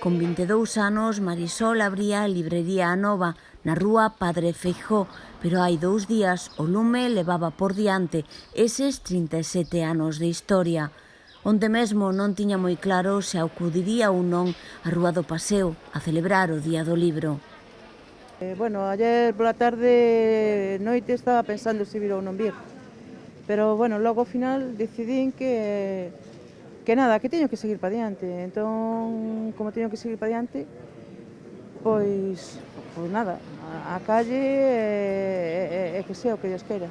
Con 22 anos, Marisol abría a librería Anova na rúa Padre Feijóo, pero hai 2 días o lume levaba por diante eses 37 anos de historia. Onde mesmo non tiña moi claro se acudiría ou non á Rúa do Paseo a celebrar o Día do Libro. Bueno, ayer pola tarde, noite, estaba pensando se vir ou non vir. Pero, bueno, logo ao final decidín que nada, que teño que seguir para diante. Entón, como teño que seguir para diante, pois nada, a calle e que sea o que Dios queira.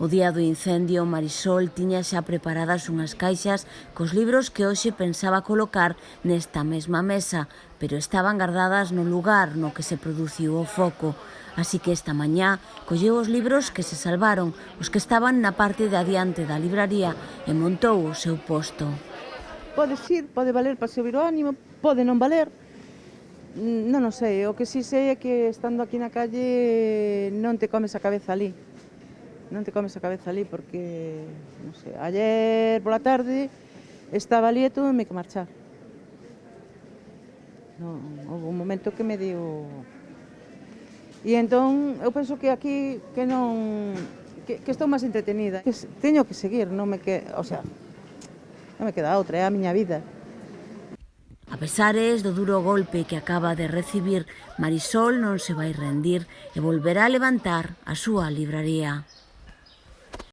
O día do incendio, Marisol tiña xa preparadas unhas caixas cos libros que hoxe pensaba colocar nesta mesma mesa, pero estaban guardadas no lugar no que se produciu o foco. Así que esta mañá colleu os libros que se salvaron, os que estaban na parte de adiante da libraría, e montou o seu posto. Pode ir, pode valer para subir o ánimo, pode non valer. Non o sei, o que si sei é que estando aquí na calle non te comes a cabeza ali. Non te comes a cabeza ali porque, non sei, ayer pola tarde estaba ali e tuve que marchar. Non, houve un momento que me dio... E entón, eu penso que aquí que non... que estou máis entretenida. Que teño que seguir, non me queda... O sea, non me queda outra, é a miña vida. A pesares do duro golpe que acaba de recibir, Marisol non se vai rendir e volverá a levantar a súa libraría.